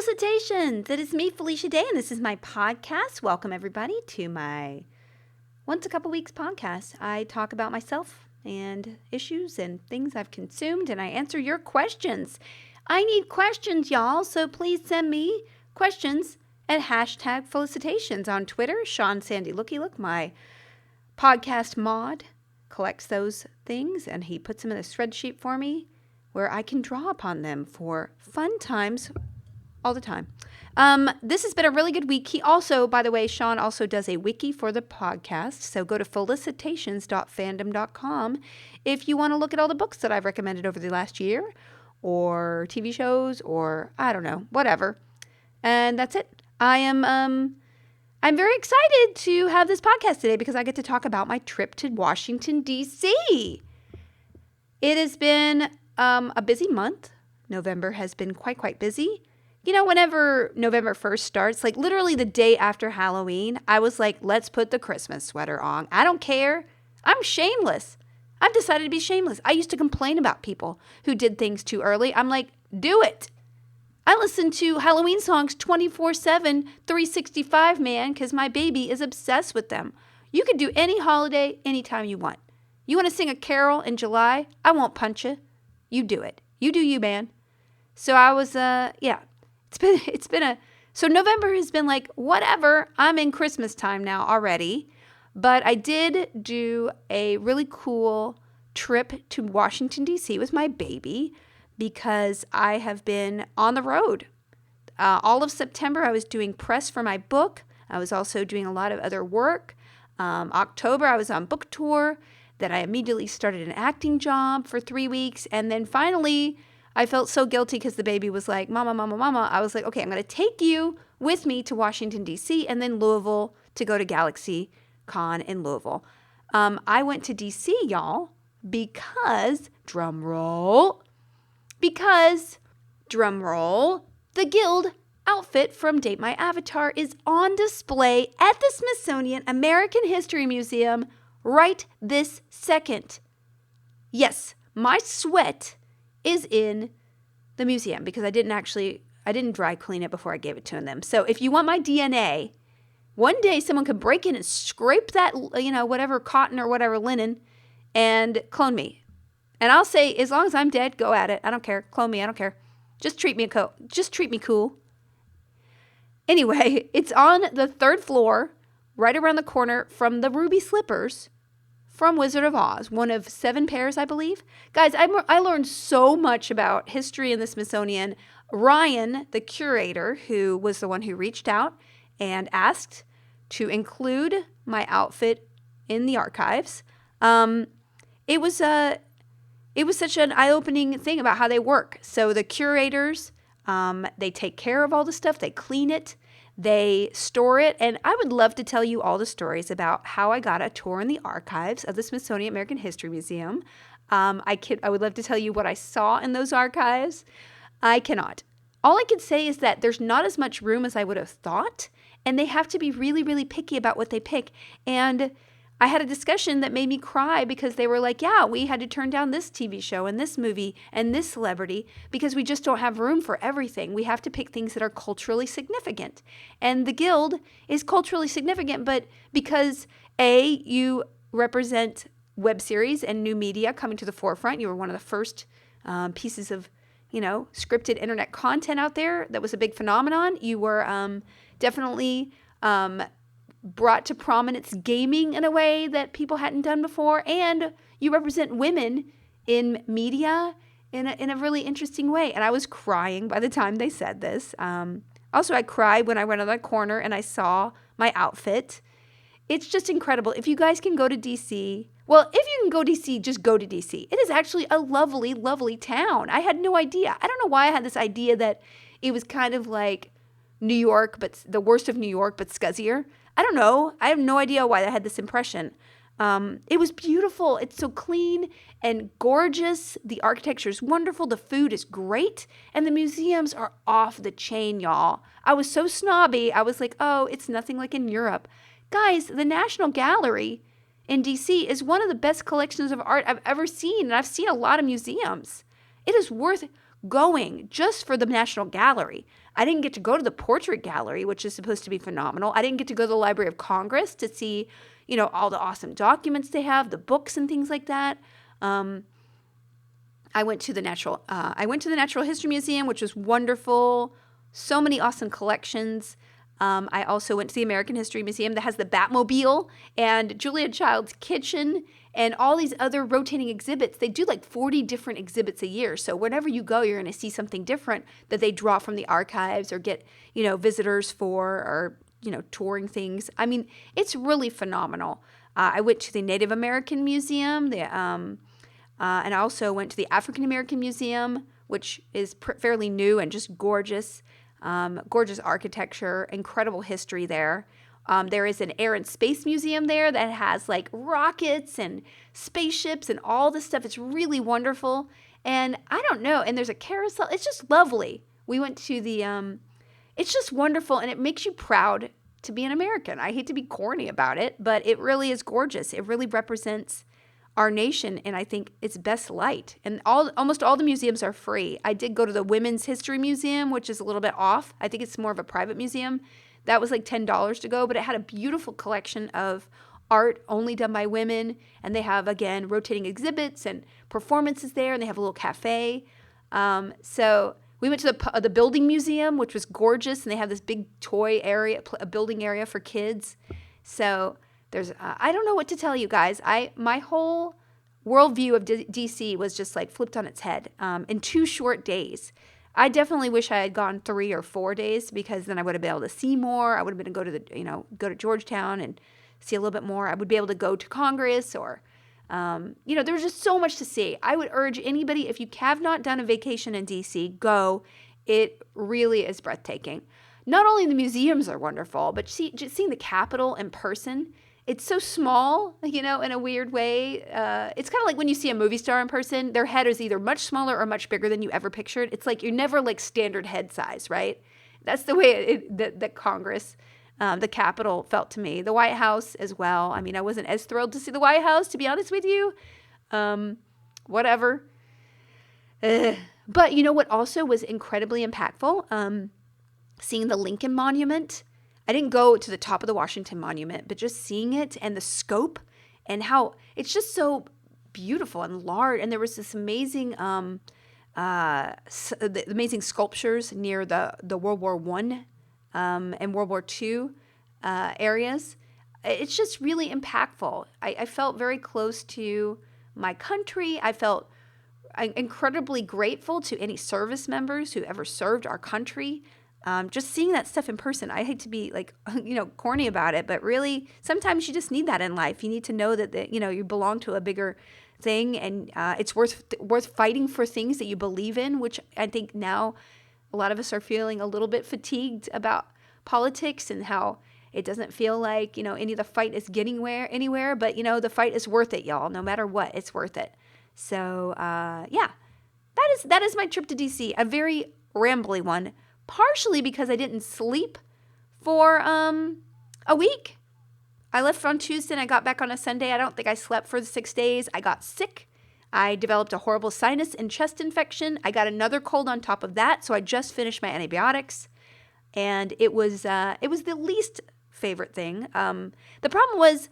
Felicitations! It is me, Felicia Day, and this is my podcast. Welcome, everybody, to my once a couple weeks podcast. I talk about myself and issues and things I've consumed, and I answer your questions. I need questions, y'all, so please send me questions at hashtag Felicitations on Twitter. Sean Sandy Looky Look, my podcast mod, collects those things, and he puts them in a spreadsheet for me where I can draw upon them for fun times all the time. This has been a really good week. He also, by the way, Sean also does a wiki for the podcast. So go to felicitations.fandom.com if you want to look at all the books that I've recommended over the last year, or TV shows, or I don't know, whatever. And that's it. I'm very excited to have this podcast today because I get to talk about my trip to Washington, D.C. It has been a busy month. November has been quite busy. You know, whenever November 1st starts, like literally the day after Halloween, I was like, let's put the Christmas sweater on. I don't care. I'm shameless. I've decided to be shameless. I used to complain about people who did things too early. I'm like, do it. I listen to Halloween songs 24/7, 365, man, because my baby is obsessed with them. You can do any holiday anytime you want. You want to sing a carol in July? I won't punch you. You do it. You do you, man. So I was, so November has been like, whatever, I'm in Christmas time now already. But I did do a really cool trip to Washington, D.C. with my baby because I have been on the road. All of September, I was doing press for my book. I was also doing a lot of other work. October, I was on book tour. Then I immediately started an acting job for 3 weeks. And then finally, I felt so guilty because the baby was like, Mama, Mama, Mama. I was like, okay, I'm going to take you with me to Washington, D.C. and then Louisville to go to Galaxy Con in Louisville. I went to D.C., y'all, because, drum roll, the Guild outfit from Date My Avatar is on display at the Smithsonian American History Museum right this second. Yes, my sweat is in the museum because I didn't dry clean it before I gave it to them. So if you want my DNA, one day someone could break in and scrape that, whatever cotton or whatever linen and clone me. And I'll say, as long as I'm dead, go at it. I don't care. Clone me. I don't care. Just treat me cool. Anyway, it's on the 3rd floor, right around the corner from the ruby slippers from Wizard of Oz, one of 7 pairs, I believe. Guys, I learned so much about history in the Smithsonian. Ryan, the curator, who was the one who reached out and asked to include my outfit in the archives, it was such an eye-opening thing about how they work. So the curators, they take care of all the stuff. They clean it. They store it, and I would love to tell you all the stories about how I got a tour in the archives of the Smithsonian American History Museum. I would love to tell you what I saw in those archives. I cannot. All I can say is that there's not as much room as I would have thought, and they have to be really, really picky about what they pick. And I had a discussion that made me cry because they were like, yeah, we had to turn down this TV show and this movie and this celebrity because we just don't have room for everything. We have to pick things that are culturally significant. And the Guild is culturally significant, but because you represent web series and new media coming to the forefront, you were one of the first pieces of, scripted internet content out there that was a big phenomenon. You were definitely brought to prominence gaming in a way that people hadn't done before, and you represent women in media in a really interesting way. And I was crying by the time they said this. Also, I cried when I went on that corner and I saw my outfit. It's just incredible. If you guys can go to DC, well, if you can go to DC, just go to DC. It is actually a lovely, lovely town. I had no idea. I don't know why I had this idea that it was kind of like New York, but the worst of New York, but scuzzier. I don't know. I have no idea why I had this impression. It was beautiful. It's so clean and gorgeous. The architecture is wonderful. The food is great. And the museums are off the chain, y'all. I was so snobby. I was like, oh, it's nothing like in Europe. Guys, the National Gallery in D.C. is one of the best collections of art I've ever seen. And I've seen a lot of museums. It is worth going just for the National Gallery. I didn't get to go to the Portrait Gallery, which is supposed to be phenomenal. I didn't get to go to the Library of Congress to see, all the awesome documents they have, the books and things like that. I went to the Natural History Museum, which was wonderful. So many awesome collections. I also went to the American History Museum that has the Batmobile and Julia Child's kitchen and all these other rotating exhibits. They do like 40 different exhibits a year. So whenever you go, you're going to see something different that they draw from the archives or get, visitors for, or, touring things. I mean, it's really phenomenal. I went to the Native American Museum, and I also went to the African American Museum, which is fairly new and just gorgeous. Gorgeous architecture, incredible history there. There is an Air and Space Museum there that has like rockets and spaceships and all this stuff. It's really wonderful. And I don't know. And there's a carousel. It's just lovely. We went to it's just wonderful. And it makes you proud to be an American. I hate to be corny about it, but it really is gorgeous. It really represents our nation, and I think its best light. And almost all the museums are free. I did go to the Women's History Museum, which is a little bit off. I think it's more of a private museum. That was like $10 to go, but it had a beautiful collection of art only done by women, and they have, again, rotating exhibits and performances there, and they have a little cafe. So we went to the Building Museum, which was gorgeous, and they have this big toy area, a building area for kids. So there's, I don't know what to tell you guys. My whole worldview of DC was just like flipped on its head in 2 short days. I definitely wish I had gone 3 or 4 days, because then I would have been able to see more. I would have been able to go to Georgetown and see a little bit more. I would be able to go to Congress, or, there's just so much to see. I would urge anybody, if you have not done a vacation in DC, go. It really is breathtaking. Not only the museums are wonderful, but just seeing the Capitol in person. It's so small, in a weird way. It's kind of like when you see a movie star in person, their head is either much smaller or much bigger than you ever pictured. It's like you're never like standard head size, right? That's the way that Congress, the Capitol felt to me. The White House as well. I mean, I wasn't as thrilled to see the White House, to be honest with you. Whatever. But you know what also was incredibly impactful? Seeing the Lincoln Monument. I didn't go to the top of the Washington Monument, but just seeing it and the scope and how it's just so beautiful and large. And there was this amazing, amazing sculptures near the World War I and World War II areas. It's just really impactful. I felt very close to my country. I felt incredibly grateful to any service members who ever served our country. Just seeing that stuff in person. I hate to be like, corny about it, but really sometimes you just need that in life. You need to know that, you belong to a bigger thing, and it's worth fighting for things that you believe in, which I think now a lot of us are feeling a little bit fatigued about politics and how it doesn't feel like, any of the fight is getting anywhere, but the fight is worth it, y'all. No matter what, it's worth it. So, yeah, that is my trip to DC, a very rambly one. Partially because I didn't sleep for a week. I left on Tuesday and I got back on a Sunday. I don't think I slept for the 6 days. I got sick. I developed a horrible sinus and chest infection. I got another cold on top of that, so I just finished my antibiotics. And it was the least favorite thing. The problem was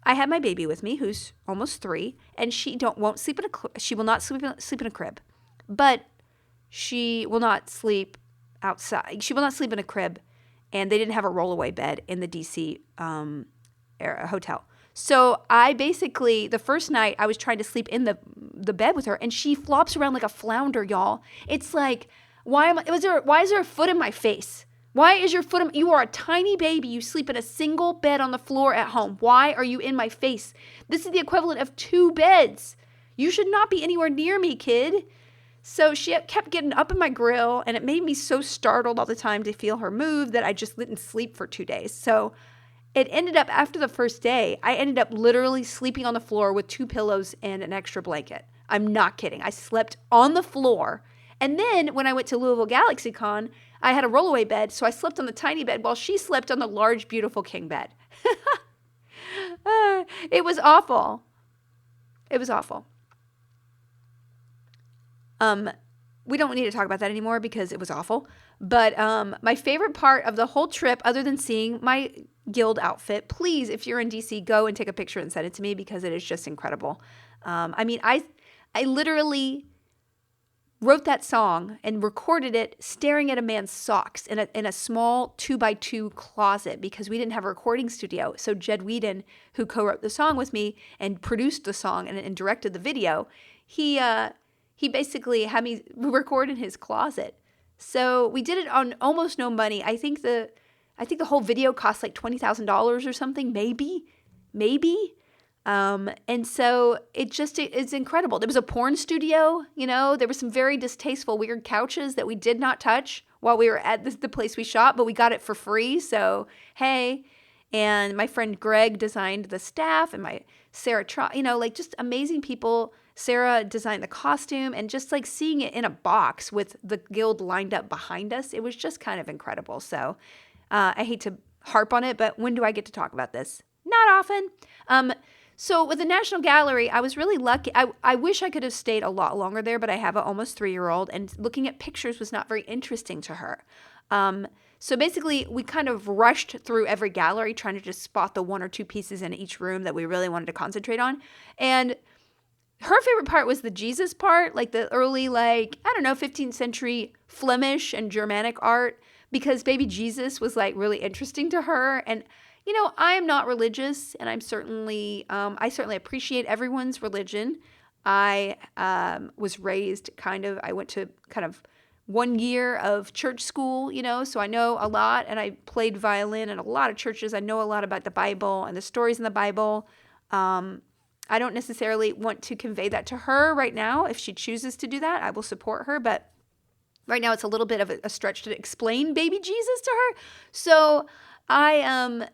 I had my baby with me, who's almost 3, and she will not sleep in a crib, but she will not sleep outside. She will not sleep in a crib, and they didn't have a rollaway bed in the DC hotel. So I basically, the first night, I was trying to sleep in the bed with her, and she flops around like a flounder, y'all. It's like, why is there a foot in my face? Why is your foot you are a tiny baby. You sleep in a single bed on the floor at home. Why are you in my face? This is the equivalent of 2 beds. You should not be anywhere near me, kid. So she kept getting up in my grill, and it made me so startled all the time to feel her move that I just didn't sleep for 2 days. So it ended up, after the first day, I ended up literally sleeping on the floor with 2 pillows and an extra blanket. I'm not kidding. I slept on the floor. And then when I went to Louisville GalaxyCon, I had a rollaway bed, so I slept on the tiny bed while she slept on the large, beautiful king bed. It was awful. It was awful. we don't need to talk about that anymore because it was awful. But my favorite part of the whole trip, other than seeing my guild outfit, please, if you're in DC, go and take a picture and send it to me because it is just incredible. I mean, I literally wrote that song and recorded it staring at a man's socks in a small 2x2 closet because we didn't have a recording studio. So Jed Whedon, who co-wrote the song with me and produced the song and directed the video, he basically had me record in his closet. So we did it on almost no money. I think the whole video cost like $20,000 or something, maybe. And so it's incredible. There was a porn studio, there were some very distasteful, weird couches that we did not touch while we were at the place we shot, but we got it for free. So, hey, and my friend Greg designed the staff and Sarah, just amazing people. Sarah designed the costume and just like seeing it in a box with the guild lined up behind us. It was just kind of incredible. So, I hate to harp on it, but when do I get to talk about this? Not often. So with the National Gallery, I was really lucky. I wish I could have stayed a lot longer there, but I have an almost 3-year-old, and looking at pictures was not very interesting to her. So basically, we kind of rushed through every gallery trying to just spot the 1 or 2 pieces in each room that we really wanted to concentrate on. And her favorite part was the Jesus part, like the early, 15th century Flemish and Germanic art, because baby Jesus was really interesting to her. And I am not religious, and I certainly appreciate everyone's religion. I was raised I went to kind of 1 year of church school, so I know a lot, and I played violin in a lot of churches. I know a lot about the Bible and the stories in the Bible. I don't necessarily want to convey that to her right now. If she chooses to do that, I will support her, but right now it's a little bit of a stretch to explain baby Jesus to her. So I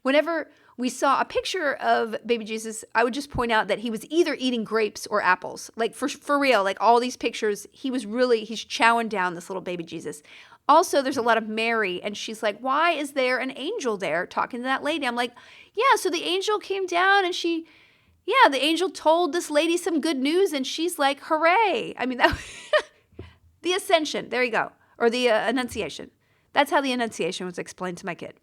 whenever we saw a picture of baby Jesus, I would just point out that he was either eating grapes or apples. Like for real, like all these pictures, he's chowing down this little baby Jesus. Also, there's a lot of Mary, and she's like, why is there an angel there talking to that lady? I'm like, yeah, so the angel came down and the angel told this lady some good news, and she's like, hooray. I mean, the Ascension, there you go, or the Annunciation. That's how the Annunciation was explained to my kid.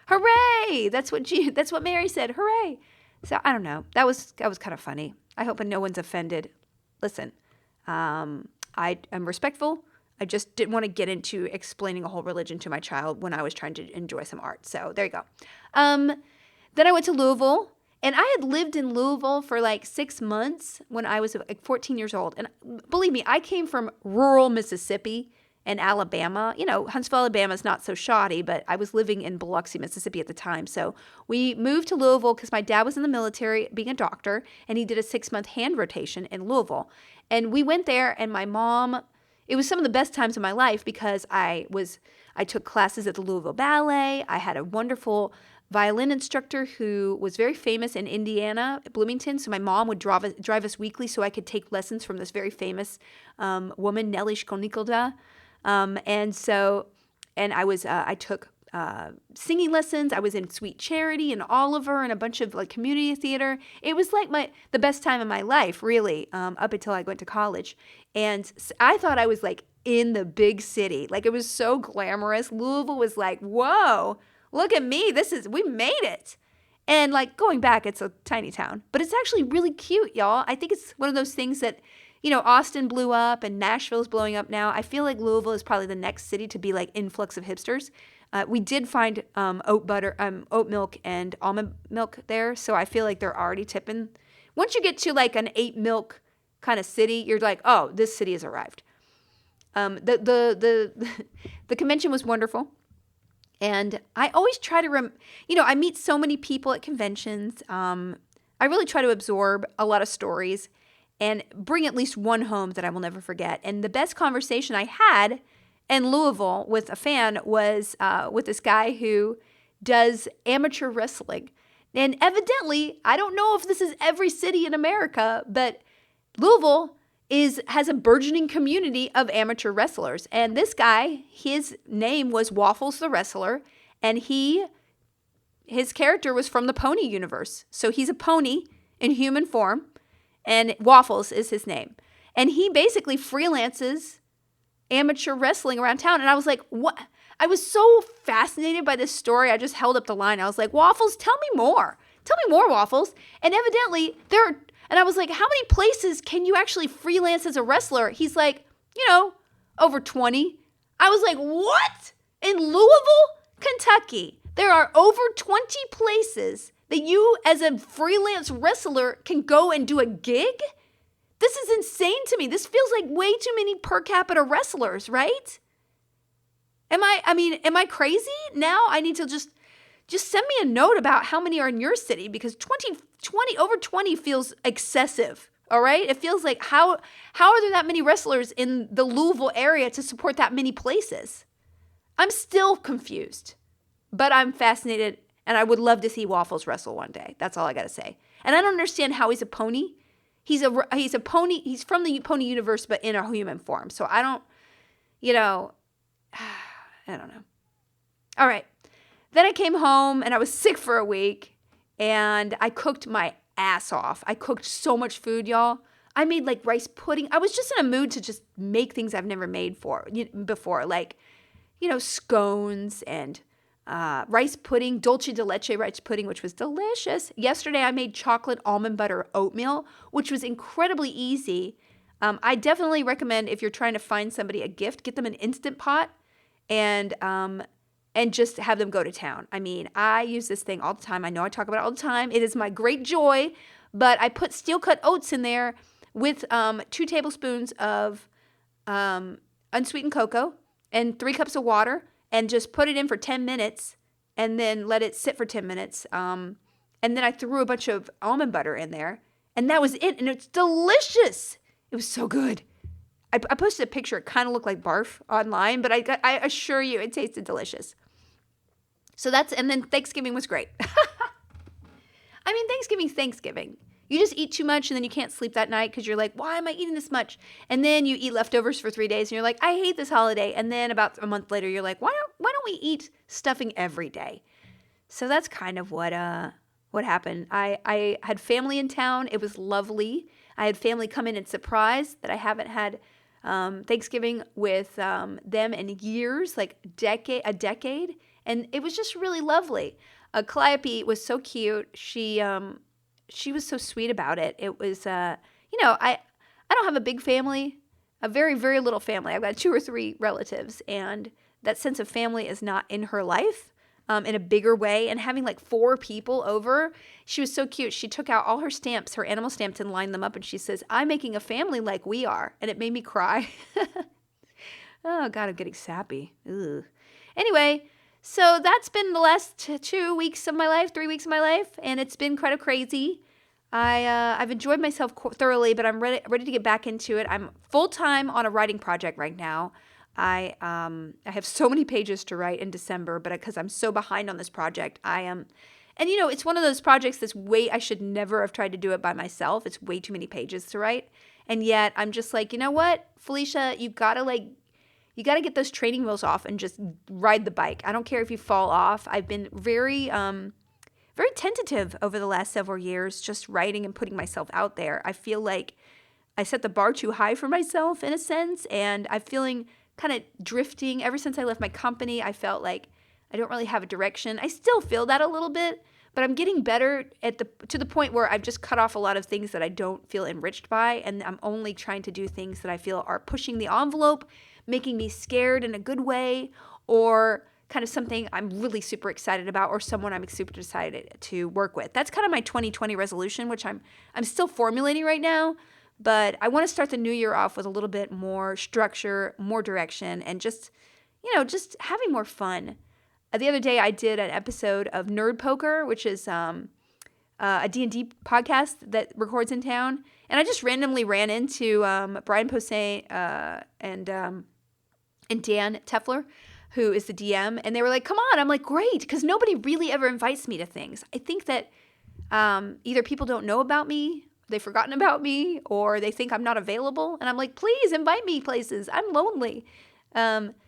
Hooray! That's what Mary said. Hooray! So I don't know. That was kind of funny. I hope no one's offended. Listen, I am respectful. I just didn't want to get into explaining a whole religion to my child when I was trying to enjoy some art. So there you go. Then I went to Louisville, and I had lived in Louisville for 6 months when I was 14 years old. And believe me, I came from rural Mississippi and Alabama. Huntsville, Alabama is not so shoddy, but I was living in Biloxi, Mississippi at the time. So we moved to Louisville because my dad was in the military being a doctor, and he did a 6-month hand rotation in Louisville. And we went there, and my mom, it was some of the best times of my life because I took classes at the Louisville Ballet. I had a wonderful violin instructor who was very famous in Indiana, Bloomington. So my mom would drive us weekly so I could take lessons from this very famous woman, Nelly Schkolnikolda. I took singing lessons. I was in Sweet Charity and Oliver and a bunch of community theater. It was the best time of my life, really, up until I went to college. And I thought I was in the big city. It was so glamorous. Louisville was whoa, look at me. We made it. And going back, it's a tiny town, but it's actually really cute, y'all. I think it's one of those things that, Austin blew up and Nashville's blowing up now. I feel like Louisville is probably the next city to be influx of hipsters. We did find oat milk and almond milk there, so I feel like they're already tipping. Once you get to an 8 milk kind of city, you're like, oh, this city has arrived. The convention was wonderful. And I always try to, I meet so many people at conventions. I really try to absorb a lot of stories and bring at least one home that I will never forget. And the best conversation I had in Louisville with a fan was with this guy who does amateur wrestling. And evidently, I don't know if this is every city in America, but Louisville has a burgeoning community of amateur wrestlers. And this guy, his name was Waffles the Wrestler, and his character was from the pony universe. So he's a pony in human form, and Waffles is his name. And he basically freelances amateur wrestling around town. And I was like, what? I was so fascinated by this story. I just held up the line. I was like, Waffles, tell me more. Tell me more, Waffles. And evidently and I was like, how many places can you actually freelance as a wrestler? He's like, over 20. I was like, what? In Louisville, Kentucky, there are over 20 places that you as a freelance wrestler can go and do a gig? This is insane to me. This feels like way too many per capita wrestlers, right? Am I crazy? Now I need to just send me a note about how many are in your city, because 20 over 20 feels excessive. All right? It feels like how are there that many wrestlers in the Louisville area to support that many places? I'm still confused, but I'm fascinated, and I would love to see Waffles wrestle one day. That's all I got to say. And I don't understand how he's a pony. He's a pony. He's from the pony universe, but in a human form. So I don't know. All right. Then I came home and I was sick for a week, and I cooked my ass off. I cooked so much food, y'all. I made like rice pudding. I was just in a mood to just make things I've never made before, like, scones and rice pudding, dulce de leche rice pudding, which was delicious. Yesterday, I made chocolate almond butter oatmeal, which was incredibly easy. I definitely recommend, if you're trying to find somebody a gift, get them an Instant Pot and just have them go to town. I mean, I use this thing all the time. I know I talk about it all the time. It is my great joy, but I put steel-cut oats in there with 2 tablespoons of unsweetened cocoa and 3 cups of water, and just put it in for 10 minutes and then let it sit for 10 minutes. And then I threw a bunch of almond butter in there, and that was it. And it's delicious. It was so good. I posted a picture. It kind of looked like barf online, but I assure you it tasted delicious. And then Thanksgiving was great. I mean, Thanksgiving. You just eat too much, and then you can't sleep that night because you're like, why am I eating this much? And then you eat leftovers for 3 days, and you're like, I hate this holiday. And then about a month later, you're like, why don't we eat stuffing every day? So that's kind of what happened. I had family in town. It was lovely. I had family come in and surprise that I haven't had Thanksgiving with them in years, like a decade. And it was just really lovely. Calliope was so cute. She was so sweet about it. It was, I don't have a big family, a very, very little family. I've got 2 or 3 relatives, and that sense of family is not in her life in a bigger way. And having like 4 people over, she was so cute. She took out all her stamps, her animal stamps, and lined them up, and she says, I'm making a family like we are. And it made me cry. Oh, God, I'm getting sappy. Ugh. Anyway, so that's been the last 3 weeks of my life, and it's been kind of crazy. I've enjoyed myself thoroughly, but I'm ready to get back into it. I'm full-time on a writing project right now. I have so many pages to write in December, but because I'm so behind on this project, I am. And it's one of those projects I should never have tried to do it by myself. It's way too many pages to write. And yet I'm just like, you know what, Felicia, you gotta get those training wheels off and just ride the bike. I don't care if you fall off. I've been very, very tentative over the last several years, just writing and putting myself out there. I feel like I set the bar too high for myself in a sense, and I'm feeling kind of drifting. Ever since I left my company, I felt like I don't really have a direction. I still feel that a little bit, but I'm getting better to the point where I've just cut off a lot of things that I don't feel enriched by, and I'm only trying to do things that I feel are pushing the envelope, making me scared in a good way, or kind of something I'm really super excited about, or someone I'm super excited to work with. That's kind of my 2020 resolution, which I'm still formulating right now. But I want to start the new year off with a little bit more structure, more direction, and just having more fun. The other day I did an episode of Nerd Poker, which is a D&D podcast that records in town. And I just randomly ran into Brian Posehn and Dan Tefler, who is the DM. And they were like, come on. I'm like, great, because nobody really ever invites me to things. I think that either people don't know about me, they've forgotten about me, or they think I'm not available. And I'm like, please invite me places. I'm lonely.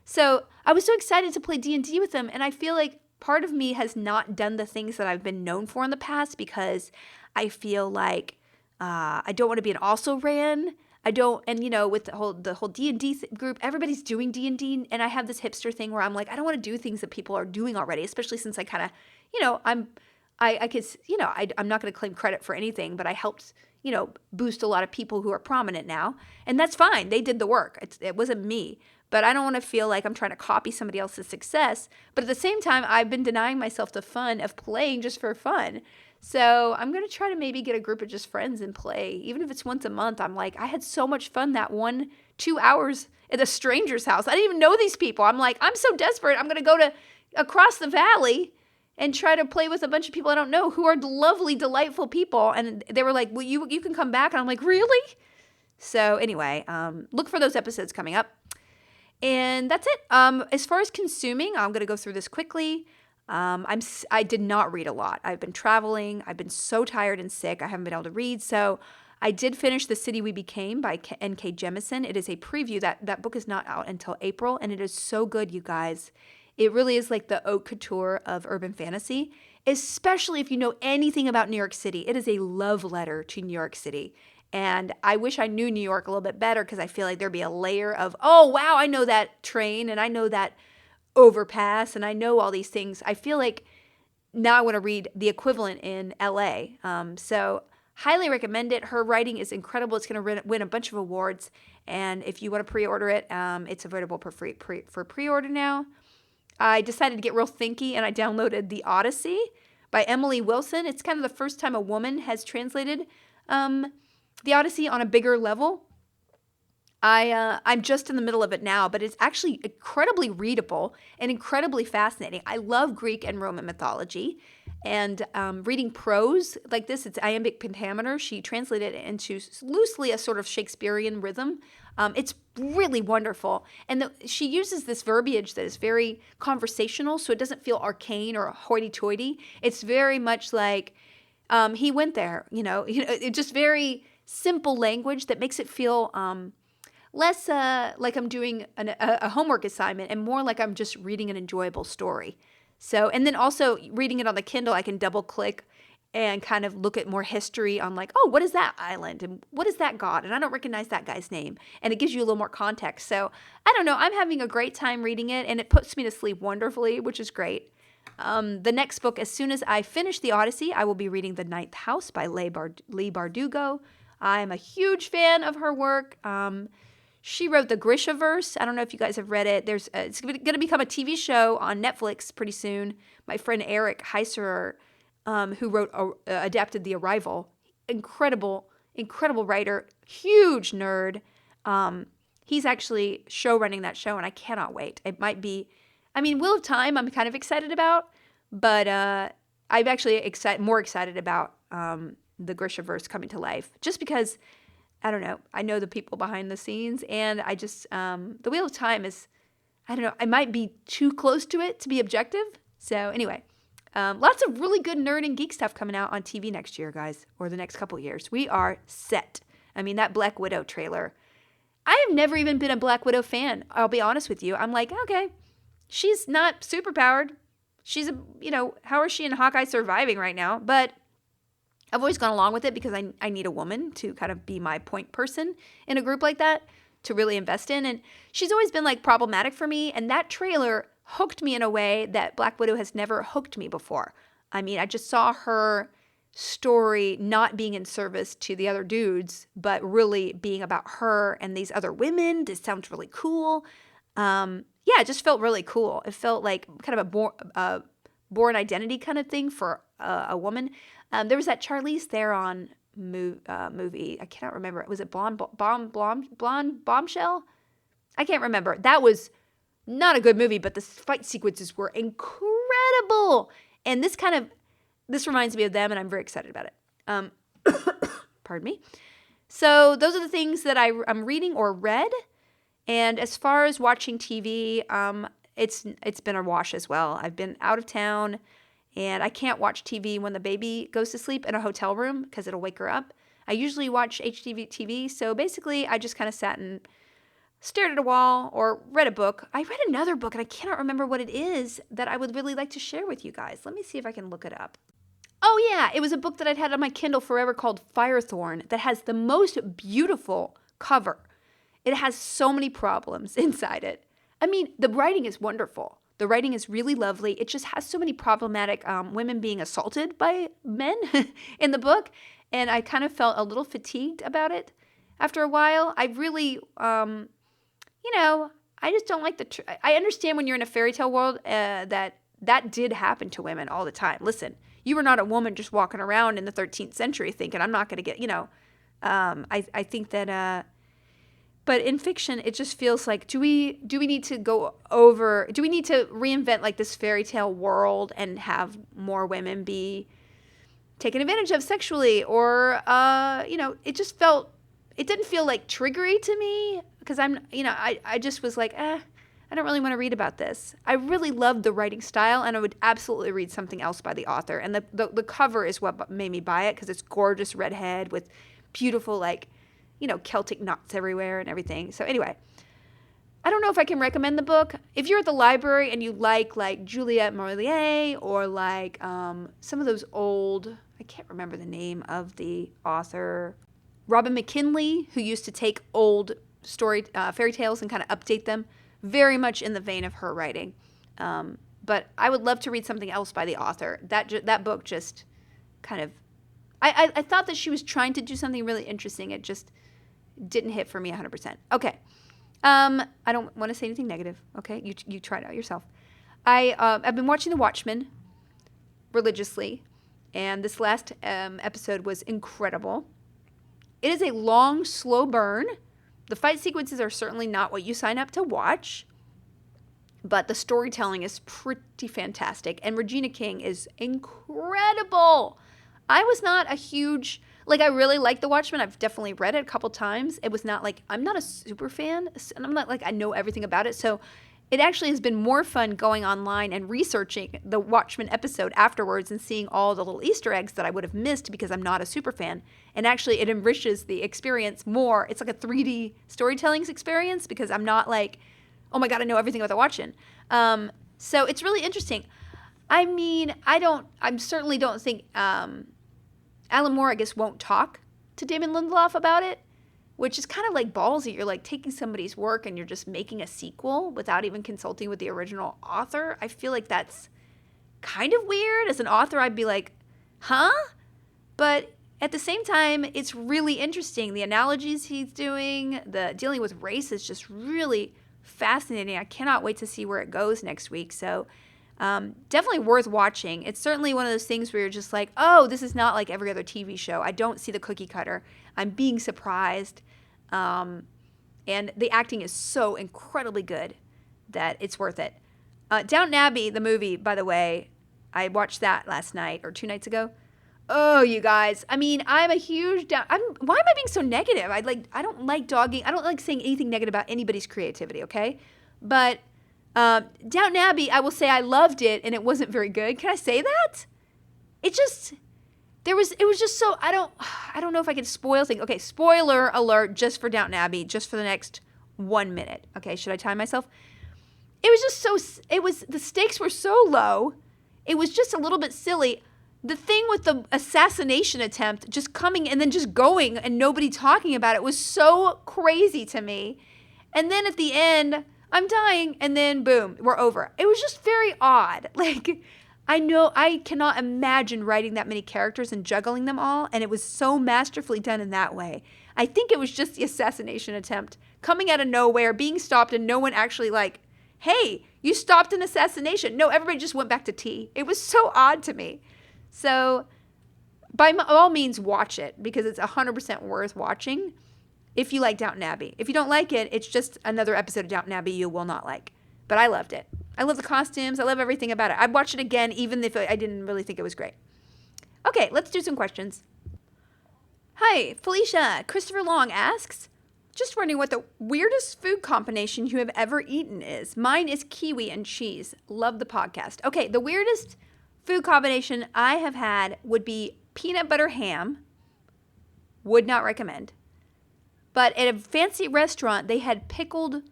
So I was so excited to play D&D with them. And I feel like part of me has not done the things that I've been known for in the past, because I feel like I don't want to be an also-ran. I don't, and with the whole D&D group, everybody's doing D&D, and I have this hipster thing where I'm like, I don't want to do things that people are doing already, especially since I kind of, I could, I'm not going to claim credit for anything, but I helped, boost a lot of people who are prominent now, and that's fine. They did the work. It wasn't me, but I don't want to feel like I'm trying to copy somebody else's success. But at the same time, I've been denying myself the fun of playing just for fun. So I'm going to try to maybe get a group of just friends and play, even if it's once a month. I'm like, I had so much fun that 2 hours at a stranger's house. I didn't even know these people. I'm like, I'm so desperate. I'm going to go to across the valley and try to play with a bunch of people I don't know who are lovely, delightful people. And they were like, well, you can come back. And I'm like, really? So anyway, look for those episodes coming up. And that's it. As far as consuming, I'm going to go through this quickly. I did not read a lot. I've been traveling. I've been so tired and sick. I haven't been able to read. So I did finish The City We Became by N.K. Jemisin. It is a preview. That book is not out until April, and it is so good, you guys. It really is like the haute couture of urban fantasy, especially if you know anything about New York City. It is a love letter to New York City. And I wish I knew New York a little bit better because I feel like there'd be a layer of, oh, wow, I know that train and I know that overpass and I know all these things. I feel like now I want to read the equivalent in LA. So highly recommend it. Her writing is incredible. It's going to win a bunch of awards. And if you want to pre-order it, it's available for pre-order now. I decided to get real thinky and I downloaded The Odyssey by Emily Wilson. It's kind of the first time a woman has translated The Odyssey on a bigger level. I'm just in the middle of it now, but it's actually incredibly readable and incredibly fascinating. I love Greek and Roman mythology, and reading prose like this, it's iambic pentameter. She translated it into loosely a sort of Shakespearean rhythm. It's really wonderful, and she uses this verbiage that is very conversational, so it doesn't feel arcane or hoity-toity. It's very much like he went there, it's just very simple language that makes it feel less like I'm doing a homework assignment and more like I'm just reading an enjoyable story. So, and then also reading it on the Kindle, I can double click and kind of look at more history on like, oh, what is that island? And what is that god? And I don't recognize that guy's name. And it gives you a little more context. So I don't know. I'm having a great time reading it and it puts me to sleep wonderfully, which is great. The next book, as soon as I finish The Odyssey, I will be reading The Ninth House by Leigh Bardugo. I'm a huge fan of her work. She wrote the Grishaverse. I don't know if you guys have read it. It's going to become a TV show on Netflix pretty soon. My friend Eric Heiserer, who adapted The Arrival, incredible writer, huge nerd. He's actually show running that show, and I cannot wait. It might be, Wheel of Time I'm kind of excited about, but I'm actually more excited about the Grishaverse coming to life, just because I don't know. I know the people behind the scenes, and I just, the Wheel of Time is, I don't know, I might be too close to it to be objective. So anyway, lots of really good nerd and geek stuff coming out on TV next year, guys, or the next couple years. We are set. That Black Widow trailer. I have never even been a Black Widow fan. I'll be honest with you. I'm like, okay, she's not superpowered. She's how is she and Hawkeye surviving right now? But I've always gone along with it because I need a woman to kind of be my point person in a group like that to really invest in. And she's always been like problematic for me. And that trailer hooked me in a way that Black Widow has never hooked me before. I just saw her story not being in service to the other dudes, but really being about her and these other women. This sounds really cool. It just felt really cool. It felt like kind of a born identity kind of thing for a woman. There was that Charlize Theron movie. I cannot remember. Was it Blonde Bombshell? I can't remember. That was not a good movie, but the fight sequences were incredible. And this reminds me of them, and I'm very excited about it. Pardon me. So those are the things that I'm reading or read. And as far as watching TV, it's been a wash as well. I've been out of town. And I can't watch TV when the baby goes to sleep in a hotel room because it'll wake her up. I usually watch HGTV. So basically, I just kind of sat and stared at a wall or read a book. I read another book, and I cannot remember what it is that I would really like to share with you guys. Let me see if I can look it up. Oh, yeah. It was a book that I'd had on my Kindle forever called Firethorn that has the most beautiful cover. It has so many problems inside it. I mean, the writing is wonderful. The writing is really lovely. It just has so many problematic women being assaulted by men in the book. And I kind of felt a little fatigued about it after a while. I really, I just don't like I understand when you're in a fairy tale world that did happen to women all the time. Listen, you were not a woman just walking around in the 13th century thinking, I'm not going to get, I think that, but in fiction, it just feels like, do we need to do we need to reinvent like this fairy tale world and have more women be taken advantage of sexually? Or, it didn't feel like triggery to me because I just was like, I don't really want to read about this. I really loved the writing style, and I would absolutely read something else by the author. And the cover is what made me buy it because it's gorgeous redhead with beautiful, Celtic knots everywhere and everything. So anyway, I don't know if I can recommend the book. If you're at the library and you like Juliette Marillier or some of those old, I can't remember the name of the author, Robin McKinley, who used to take old fairy tales and kind of update them, very much in the vein of her writing. But I would love to read something else by the author. That book just kind of, I thought that she was trying to do something really interesting. It just didn't hit for me 100%. Okay. I don't want to say anything negative. Okay. You try it out yourself. I've been watching The Watchmen religiously, and this last episode was incredible. It is a long, slow burn. The fight sequences are certainly not what you sign up to watch, but the storytelling is pretty fantastic, and Regina King is incredible. I was not a huge, I really like The Watchmen. I've definitely read it a couple times. It was not I'm not a super fan, and I'm not I know everything about it, so it actually has been more fun going online and researching the Watchmen episode afterwards and seeing all the little Easter eggs that I would have missed because I'm not a super fan. And actually, it enriches the experience more. It's like a 3D storytelling experience because I'm not oh my God, I know everything about The Watchmen. So it's really interesting. I mean, I certainly don't think Alan Moore, I guess, won't talk to Damon Lindelof about it, which is kind of ballsy. You're taking somebody's work and you're just making a sequel without even consulting with the original author. I feel like that's kind of weird. As an author, I'd be like, huh? But at the same time, it's really interesting. The analogies he's doing, the dealing with race is just really fascinating. I cannot wait to see where it goes next week. So definitely worth watching. It's certainly one of those things where you're just like, oh, this is not like every other TV show. I don't see the cookie cutter. I'm being surprised. And the acting is so incredibly good that it's worth it. Downton Abbey, the movie, by the way, I watched that last night or 2 nights ago. Oh, you guys. I mean, I'm a huge why am I being so negative? I don't like dogging. I don't like saying anything negative about anybody's creativity, okay? But Downton Abbey, I will say I loved it and it wasn't very good. Can I say that? It was just so, I don't know if I can spoil things. Okay, spoiler alert just for Downton Abbey, just for the next 1 minute. Okay, should I time myself? It was just the stakes were so low. It was just a little bit silly. The thing with the assassination attempt just coming and then just going and nobody talking about it was so crazy to me. And then at the end, I'm dying, and then boom, we're over. It was just very odd. I know I cannot imagine writing that many characters and juggling them all, and it was so masterfully done in that way. I think it was just the assassination attempt coming out of nowhere, being stopped, and no one actually hey, you stopped an assassination. No, everybody just went back to tea. It was so odd to me. So by all means, watch it because it's 100% worth watching if you like Downton Abbey. If you don't like it, it's just another episode of Downton Abbey you will not like. But I loved it. I love the costumes. I love everything about it. I'd watch it again even if I didn't really think it was great. Okay, let's do some questions. Hi, Felicia. Christopher Long asks, just wondering what the weirdest food combination you have ever eaten is. Mine is kiwi and cheese. Love the podcast. Okay, the weirdest food combination I have had would be peanut butter ham. Would not recommend. But at a fancy restaurant, they had pickled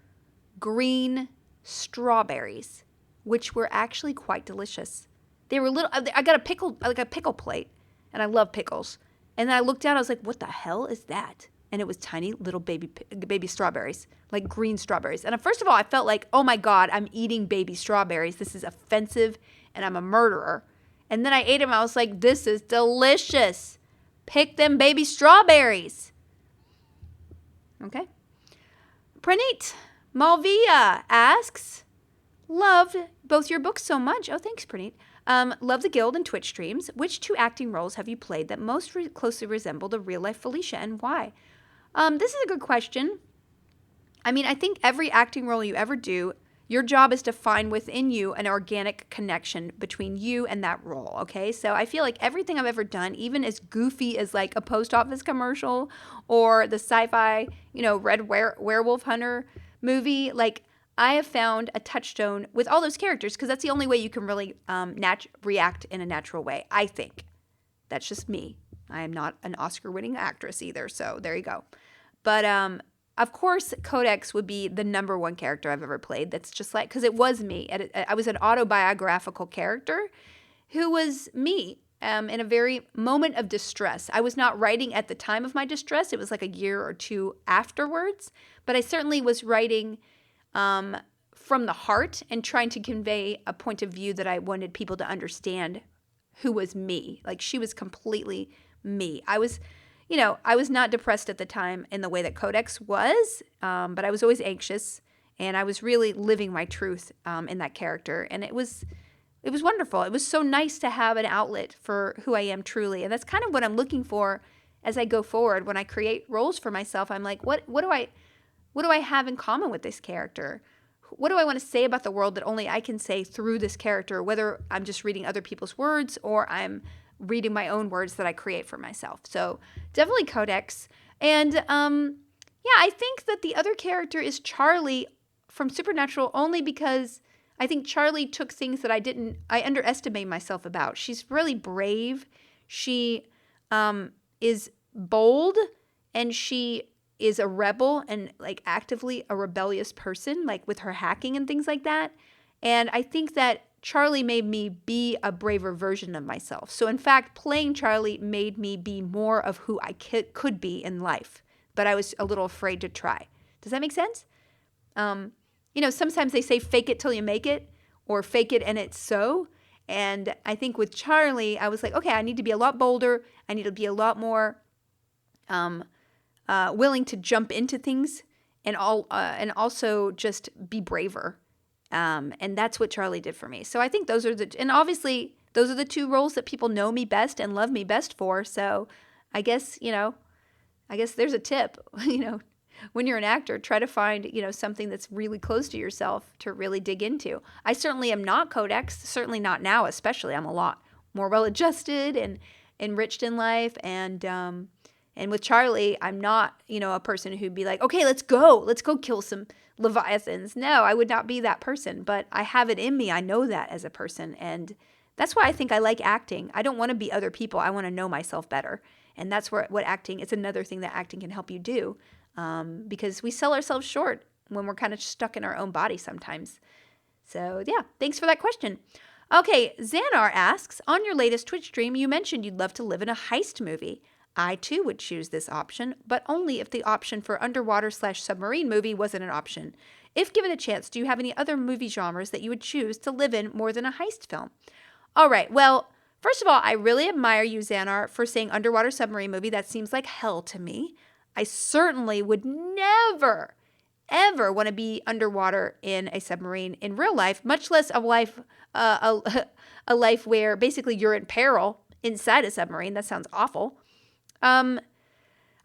green strawberries, which were actually quite delicious. They were I got a pickle plate, and I love pickles. And then I looked down, I was like, what the hell is that? and it was tiny little baby strawberries, like green strawberries. And first of all, I felt like, oh my God, I'm eating baby strawberries. This is offensive, and I'm a murderer. And then I ate them. I was like, this is delicious. Pick them baby strawberries. Okay. Praneet Malvia asks, loved both your books so much. Oh, thanks, Praneet. Love the Guild and Twitch streams. Which two acting roles have you played that most closely resemble the real-life Felicia, and why? This is a good question. I mean, I think every acting role you ever do, your job is to find within you an organic connection between you and that role, okay? So I feel like everything I've ever done, even as goofy as like a post office commercial or the sci-fi, Red Werewolf Hunter movie, like I have found a touchstone with all those characters because that's the only way you can really react in a natural way, I think. That's just me. I am not an Oscar-winning actress either, so there you go. But of course, Codex would be the number one character I've ever played. That's just like, because it was me. I was an autobiographical character who was me in a very moment of distress. I was not writing at the time of my distress. It was like a year or two afterwards. But I certainly was writing from the heart and trying to convey a point of view that I wanted people to understand who was me. Like she was completely me. I was not depressed at the time in the way that Codex was, but I was always anxious, and I was really living my truth in that character, and it was wonderful. It was so nice to have an outlet for who I am truly, and that's kind of what I'm looking for as I go forward. When I create roles for myself, I'm like, what do I have in common with this character? What do I want to say about the world that only I can say through this character, whether I'm just reading other people's words or I'm reading my own words that I create for myself. So definitely Codex. And I think that the other character is Charlie from Supernatural, only because I think Charlie took things that I underestimate myself about. She's really brave. She is bold, and she is a rebel and like actively a rebellious person, like with her hacking and things like that. And I think that Charlie made me be a braver version of myself. So in fact, playing Charlie made me be more of who I could be in life, but I was a little afraid to try. Does that make sense? Sometimes they say fake it till you make it, or fake it and it's so. And I think with Charlie, I was like, okay, I need to be a lot bolder. I need to be a lot more willing to jump into things, and also just be braver. And that's what Charlie did for me. So I think obviously those are the two roles that people know me best and love me best for. So I guess there's a tip, when you're an actor, try to find, something that's really close to yourself to really dig into. I certainly am not Codex, certainly not now, especially. I'm a lot more well-adjusted and enriched in life. And with Charlie, I'm not, a person who'd be like, okay, let's go kill some Leviathans. No, I would not be that person, but I have it in me. I know that as a person. And that's why I think I like acting. I don't want to be other people. I want to know myself better. And that's it's another thing that acting can help you do, because we sell ourselves short when we're kind of stuck in our own body sometimes. So yeah, thanks for that question. Okay, Xanar asks, on your latest Twitch stream, you mentioned you'd love to live in a heist movie. I too would choose this option, but only if the option for underwater/submarine movie wasn't an option. If given a chance, do you have any other movie genres that you would choose to live in more than a heist film? All right, well, first of all, I really admire you, Xanar, for saying underwater submarine movie. That seems like hell to me. I certainly would never, ever want to be underwater in a submarine in real life, much less a life where basically you're in peril inside a submarine. That sounds awful. I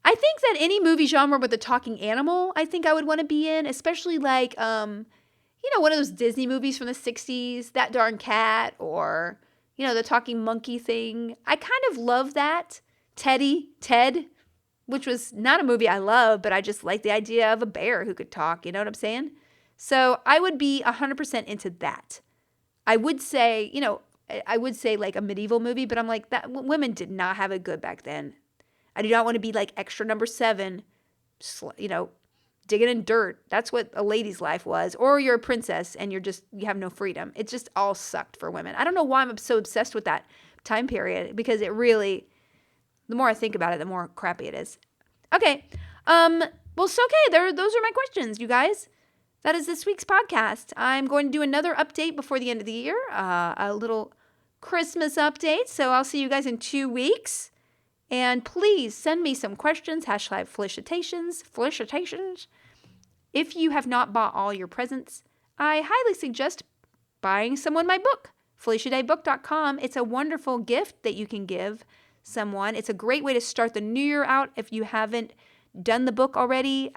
think that any movie genre with a talking animal, I think I would want to be in, especially like, one of those Disney movies from the 60s, That Darn Cat, or, the talking monkey thing. I kind of love that. Ted, which was not a movie I love, but I just like the idea of a bear who could talk, you know what I'm saying? So I would be 100% into that. I would say like a medieval movie, but I'm like, that women did not have it good back then. I do not want to be like extra number 7, digging in dirt. That's what a lady's life was. Or you're a princess and you have no freedom. It just all sucked for women. I don't know why I'm so obsessed with that time period, because it really, the more I think about it, the more crappy it is. Okay. Well, so okay. Those are my questions, you guys. That is this week's podcast. I'm going to do another update before the end of the year, a little Christmas update. So I'll see you guys in 2 weeks. And please send me some questions, #felicitations. If you have not bought all your presents, I highly suggest buying someone my book, FeliciaDayBook.com. It's a wonderful gift that you can give someone. It's a great way to start the new year out if you haven't done the book already.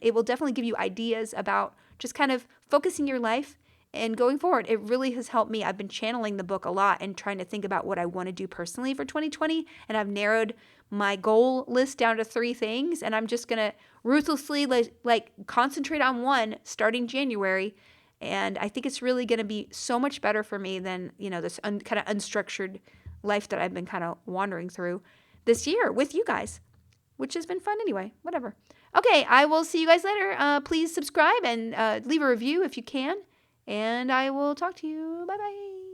It will definitely give you ideas about just kind of focusing your life and going forward. It really has helped me. I've been channeling the book a lot and trying to think about what I want to do personally for 2020. And I've narrowed my goal list down to 3 things. And I'm just going to ruthlessly like concentrate on one starting January. And I think it's really going to be so much better for me than, this kind of unstructured life that I've been kind of wandering through this year with you guys, which has been fun anyway. Whatever. Okay, I will see you guys later. Please subscribe and leave a review if you can. And I will talk to you. Bye-bye.